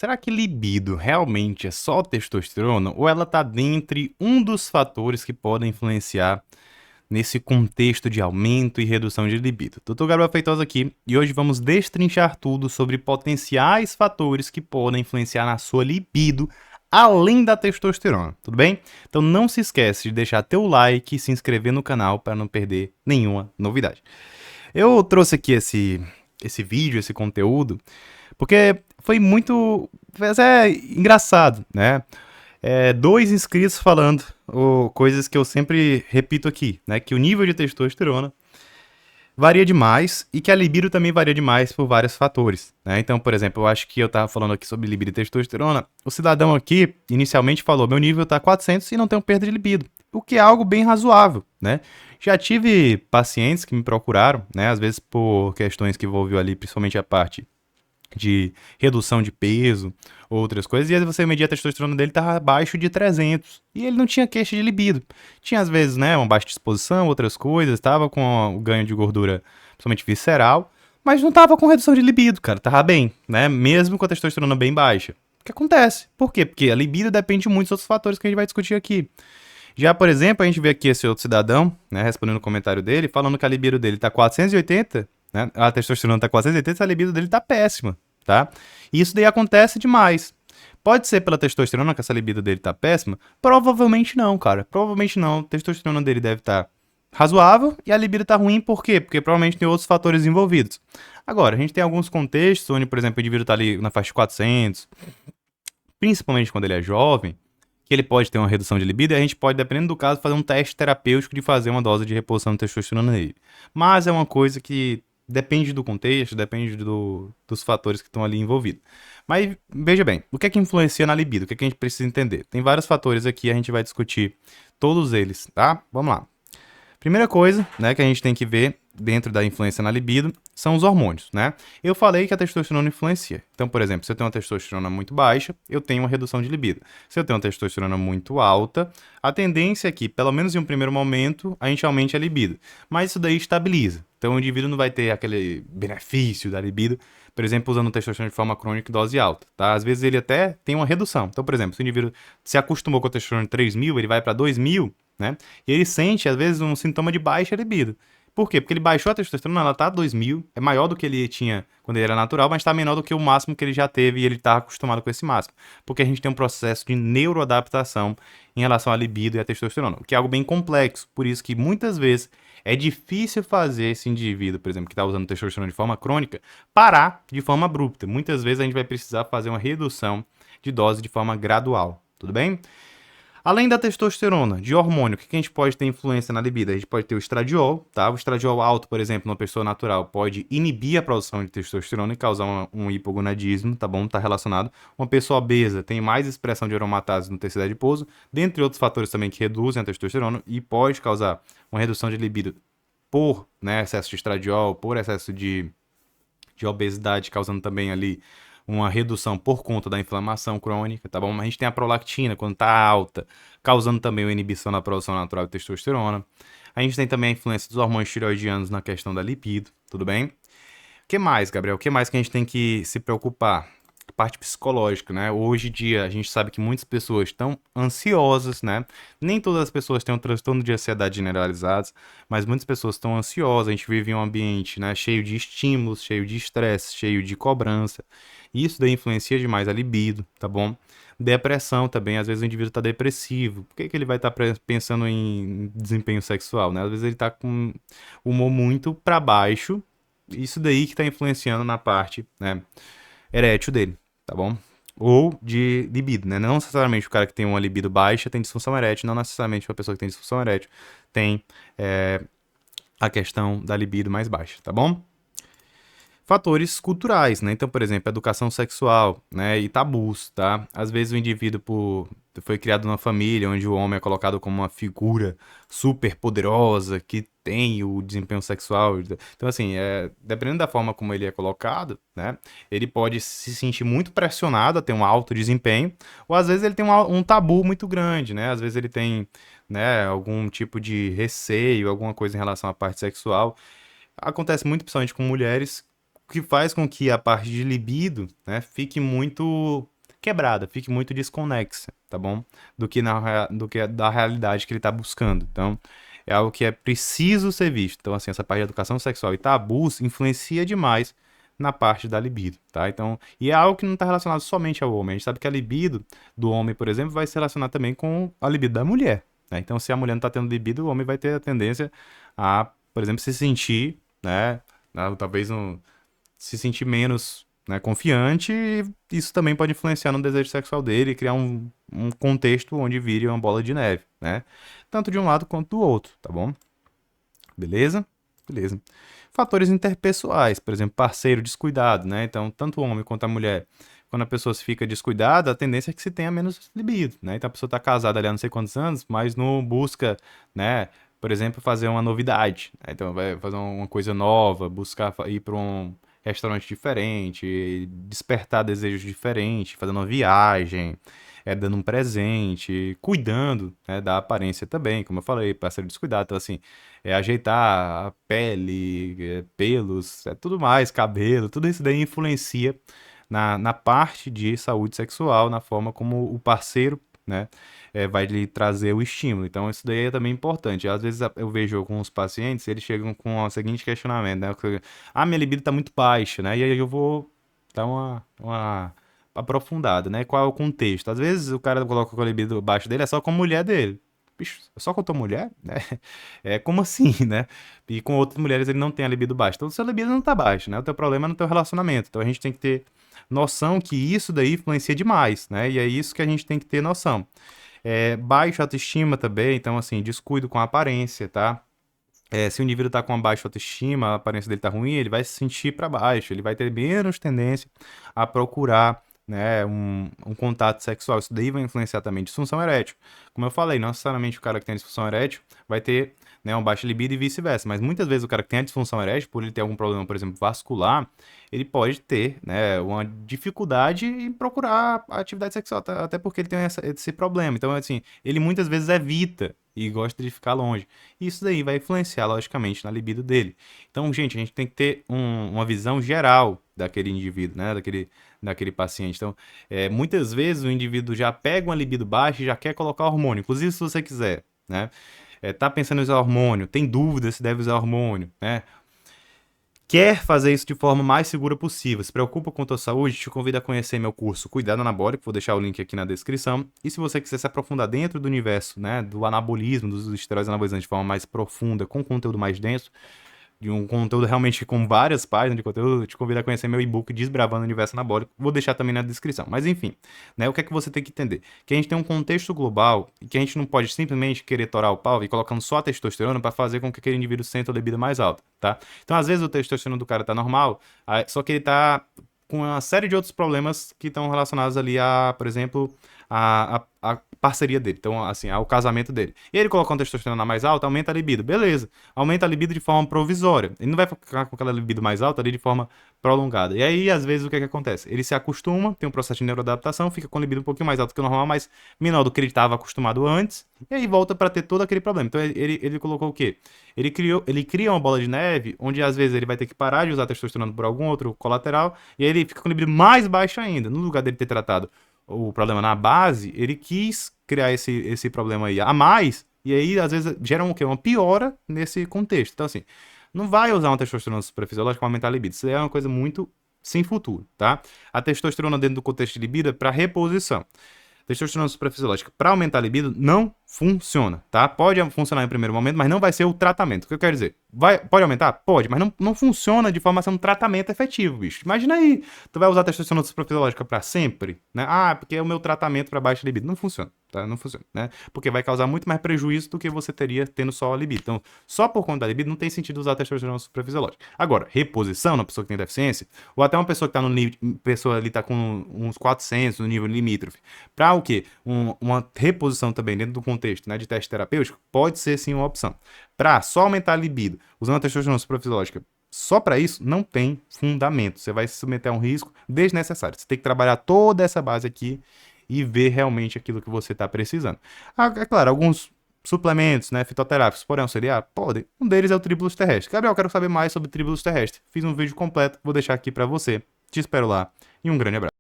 será que libido realmente é só testosterona ou ela está dentre um dos fatores que podem influenciar nesse contexto de aumento e redução de libido? Dr. Gabriel Feitosa aqui e hoje vamos destrinchar tudo sobre potenciais fatores que podem influenciar na sua libido além da testosterona, tudo bem? Então não se esquece de deixar teu like e se inscrever no canal para não perder nenhuma novidade. Eu trouxe aqui esse vídeo, esse conteúdo, porque foi muito engraçado, né? Dois inscritos falando coisas que eu sempre repito aqui, né? Que o nível de testosterona varia demais e que a libido também varia demais por vários fatores, né? Então, por exemplo, eu acho que eu tava falando aqui sobre libido e testosterona, o cidadão aqui inicialmente falou, meu nível tá 400 e não tenho perda de libido, o que é algo bem razoável, né? Já tive pacientes que me procuraram, né? Às vezes por questões que envolviam ali, principalmente a parte de redução de peso, outras coisas, e aí você media a testosterona dele estava abaixo de 300, e ele não tinha queixa de libido. Tinha às vezes, né, uma baixa disposição, outras coisas, estava com o ganho de gordura, principalmente visceral, mas não estava com redução de libido, cara, tava bem, né, mesmo com a testosterona bem baixa. O que acontece? Por quê? Porque a libido depende de muitos outros fatores que a gente vai discutir aqui. Já, por exemplo, a gente vê aqui esse outro cidadão, né, respondendo o comentário dele, falando que a libido dele tá 480, né, a testosterona tá 480, a libido dele tá péssima, tá? E isso daí acontece demais. Pode ser pela testosterona que essa libido dele tá péssima? Provavelmente não, cara. Provavelmente não. A testosterona dele deve estar razoável e a libido tá ruim, por quê? Porque provavelmente tem outros fatores envolvidos. Agora, a gente tem alguns contextos onde, por exemplo, o indivíduo tá ali na faixa de 400, principalmente quando ele é jovem, que ele pode ter uma redução de libido e a gente pode, dependendo do caso, fazer um teste terapêutico de fazer uma dose de reposição de testosterona nele. Mas é uma coisa que depende do contexto, depende dos fatores que estão ali envolvidos. Mas veja bem, o que é que influencia na libido? O que é que a gente precisa entender? Tem vários fatores aqui, a gente vai discutir todos eles, tá? Vamos lá. Primeira coisa, né, que a gente tem que ver dentro da influência na libido são os hormônios, né? Eu falei que a testosterona influencia. Então, por exemplo, se eu tenho uma testosterona muito baixa, eu tenho uma redução de libido. Se eu tenho uma testosterona muito alta, a tendência é que, pelo menos em um primeiro momento, a gente aumente a libido. Mas isso daí estabiliza. Então, o indivíduo não vai ter aquele benefício da libido, por exemplo, usando testosterona de forma crônica e dose alta, tá? Às vezes ele até tem uma redução. Então, por exemplo, se o indivíduo se acostumou com a testosterona de 3.000, ele vai para 2.000, né? E ele sente, às vezes, um sintoma de baixa libido. Por quê? Porque ele baixou a testosterona, ela tá 2.000, é maior do que ele tinha quando ele era natural, mas tá menor do que o máximo que ele já teve e ele tá acostumado com esse máximo. Porque a gente tem um processo de neuroadaptação em relação à libido e à testosterona, o que é algo bem complexo, por isso que muitas vezes é difícil fazer esse indivíduo, por exemplo, que está usando testosterona de forma crônica, parar de forma abrupta. Muitas vezes a gente vai precisar fazer uma redução de dose de forma gradual, tudo bem? Além da testosterona, de hormônio, o que a gente pode ter influência na libido? A gente pode ter o estradiol, tá? O estradiol alto, por exemplo, numa pessoa natural, pode inibir a produção de testosterona e causar um hipogonadismo, tá bom? Tá relacionado. Uma pessoa obesa tem mais expressão de aromatase no tecido adiposo, dentre outros fatores também que reduzem a testosterona e pode causar uma redução de libido por, né, excesso de estradiol, por excesso de obesidade, causando também ali uma redução por conta da inflamação crônica, tá bom? Mas a gente tem a prolactina quando tá alta, causando também uma inibição na produção natural de testosterona. A gente tem também a influência dos hormônios tireoidianos na questão da libido, tudo bem? O que mais, Gabriel? O que mais que a gente tem que se preocupar? A parte psicológica, né? Hoje em dia a gente sabe que muitas pessoas estão ansiosas, né? Nem todas as pessoas têm um transtorno de ansiedade generalizados, mas muitas pessoas estão ansiosas. A gente vive em um ambiente, né, cheio de estímulos, cheio de estresse, cheio de cobrança. Isso daí influencia demais a libido, tá bom? Depressão também, às vezes o indivíduo está depressivo. Por que, que ele vai estar pensando em desempenho sexual, né? Às vezes ele está com o humor muito para baixo. Isso daí que está influenciando na parte, né, erétil dele, tá bom? Ou de libido, né? Não necessariamente o cara que tem uma libido baixa tem disfunção erétil, não necessariamente uma pessoa que tem disfunção erétil tem a questão da libido mais baixa, tá bom? Fatores culturais, né? Então, por exemplo, educação sexual, né? E tabus, tá? Às vezes o indivíduo foi criado numa família onde o homem é colocado como uma figura super poderosa que tem o desempenho sexual. Então, assim, dependendo da forma como ele é colocado, né? Ele pode se sentir muito pressionado a ter um alto desempenho, ou às vezes ele tem um tabu muito grande, né? Às vezes ele tem, né, algum tipo de receio, alguma coisa em relação à parte sexual. Acontece muito, principalmente com mulheres, que faz com que a parte de libido, né, fique muito quebrada, fique muito desconexa, tá bom? Do que da realidade que ele tá buscando. Então, é algo que é preciso ser visto. Então, assim, essa parte de educação sexual e tabus influencia demais na parte da libido, tá? Então, e é algo que não está relacionado somente ao homem. A gente sabe que a libido do homem, por exemplo, vai se relacionar também com a libido da mulher, né? Então, se a mulher não está tendo libido, o homem vai ter a tendência a, por exemplo, se sentir, né? Talvez se sentir menos, né, confiante, e isso também pode influenciar no desejo sexual dele e criar um contexto onde vire uma bola de neve, né? Tanto de um lado quanto do outro, tá bom? Beleza? Beleza. Fatores interpessoais, por exemplo, parceiro descuidado, né? Então, tanto o homem quanto a mulher, quando a pessoa se fica descuidada, a tendência é que se tenha menos libido, né? Então, a pessoa está casada ali há não sei quantos anos, mas não busca, né? Por exemplo, fazer uma novidade, né? Então, vai fazer uma coisa nova, buscar ir para um restaurante diferente, despertar desejos diferentes, fazendo uma viagem, dando um presente, cuidando, né, da aparência também, como eu falei, parceiro descuidado. Então, assim, ajeitar a pele, pelos, tudo mais, cabelo, tudo isso daí influencia na parte de saúde sexual, na forma como o parceiro, né, vai lhe trazer o estímulo. Então, isso daí é também importante. Às vezes eu vejo alguns pacientes, eles chegam com o seguinte questionamento, né? Minha libido está muito baixa, né? E aí eu vou dar uma aprofundada, né? Qual é o contexto? Às vezes o cara coloca com a libido baixo dele, é só com a mulher dele. Bicho, só com a tua mulher? Né? Como assim, né? E com outras mulheres ele não tem a libido baixa. Então, o seu libido não tá baixo, né? O teu problema é no teu relacionamento. Então, a gente tem que ter noção que isso daí influencia demais, né? E é isso que a gente tem que ter noção. Baixa autoestima também, então, assim, descuido com a aparência, tá? Se o indivíduo tá com uma baixa autoestima, a aparência dele tá ruim, ele vai se sentir para baixo, ele vai ter menos tendência a procurar, né, um contato sexual. Isso daí vai influenciar também disfunção erétil. Como eu falei, não necessariamente o cara que tem disfunção erétil vai ter, né, uma baixa libido e vice-versa, mas muitas vezes o cara que tem a disfunção erétil, por ele ter algum problema, por exemplo, vascular, ele pode ter, né, uma dificuldade em procurar a atividade sexual, até porque ele tem esse problema. Então, assim, ele muitas vezes evita e gosta de ficar longe. Isso daí vai influenciar, logicamente, na libido dele. Então, gente, a gente tem que ter uma visão geral daquele indivíduo, né? Daquele paciente. Então, muitas vezes o indivíduo já pega uma libido baixa e já quer colocar hormônio. Inclusive, se você quiser, né? Tá pensando em usar hormônio, tem dúvida se deve usar hormônio, né? Quer fazer isso de forma mais segura possível, se preocupa com a tua saúde, te convido a conhecer meu curso Cuidado Anabólico, vou deixar o link aqui na descrição. E se você quiser se aprofundar dentro do universo, né, do anabolismo, dos esteroides anabolizantes de forma mais profunda, com conteúdo mais denso, de um conteúdo realmente com várias páginas de conteúdo, eu te convido a conhecer meu e-book Desbravando o Universo Anabólico. Vou deixar também na descrição. Mas enfim, né, o que é que você tem que entender? Que a gente tem um contexto global e que a gente não pode simplesmente querer torar o pau e colocando só a testosterona para fazer com que aquele indivíduo sinta a libido mais alta, tá? Então, às vezes, o testosterona do cara tá normal, só que ele tá com uma série de outros problemas que estão relacionados ali a, por exemplo, a parceria dele, então, assim, ao casamento dele. E ele colocou uma testosterona mais alta, aumenta a libido, beleza. Aumenta a libido de forma provisória. Ele não vai ficar com aquela libido mais alta ali de forma prolongada. E aí, às vezes, o que é que acontece? Ele se acostuma, tem um processo de neuroadaptação, fica com a libido um pouquinho mais alto que o normal, mas menor do que ele estava acostumado antes, e aí volta para ter todo aquele problema. Então, ele colocou o quê? Ele cria uma bola de neve, onde às vezes ele vai ter que parar de usar testosterona por algum outro colateral, e aí ele fica com a libido mais baixa ainda. No lugar dele ter tratado o problema na base, ele quis criar esse problema aí a mais, e aí às vezes gera o quê? Uma piora nesse contexto. Então, assim, não vai usar uma testosterona suprafisiológica para aumentar a libido. Isso é uma coisa muito sem futuro, tá? A testosterona dentro do contexto de libido é para reposição. Testosterona suprafisiológica para aumentar a libido não funciona, tá? Pode funcionar em primeiro momento, mas não vai ser o tratamento. O que eu quero dizer? Pode aumentar? Pode, mas não funciona de forma a ser um tratamento efetivo, bicho. Imagina aí, tu vai usar testosterona suprafisiológica para sempre, né? Porque é o meu tratamento para baixa libido. Não funciona, tá? Não funciona, né? Porque vai causar muito mais prejuízo do que você teria tendo só a libido. Então, só por conta da libido não tem sentido usar testosterona suprafisiológica. Agora, reposição na pessoa que tem deficiência, ou até uma pessoa que tá no limite, pessoa ali tá com uns 400 no nível limítrofe, para o quê? Uma reposição também dentro do contexto, né, de teste terapêutico, pode ser sim uma opção. Para só aumentar a libido, usando a testosterona suprafisiológica, só para isso não tem fundamento. Você vai se submeter a um risco desnecessário. Você tem que trabalhar toda essa base aqui e ver realmente aquilo que você está precisando. É claro, alguns suplementos, né, fitoterápicos podem auxiliar? Podem. Um deles é o tribulus terrestre. Gabriel, eu quero saber mais sobre tribulus terrestre. Fiz um vídeo completo, vou deixar aqui para você. Te espero lá e um grande abraço.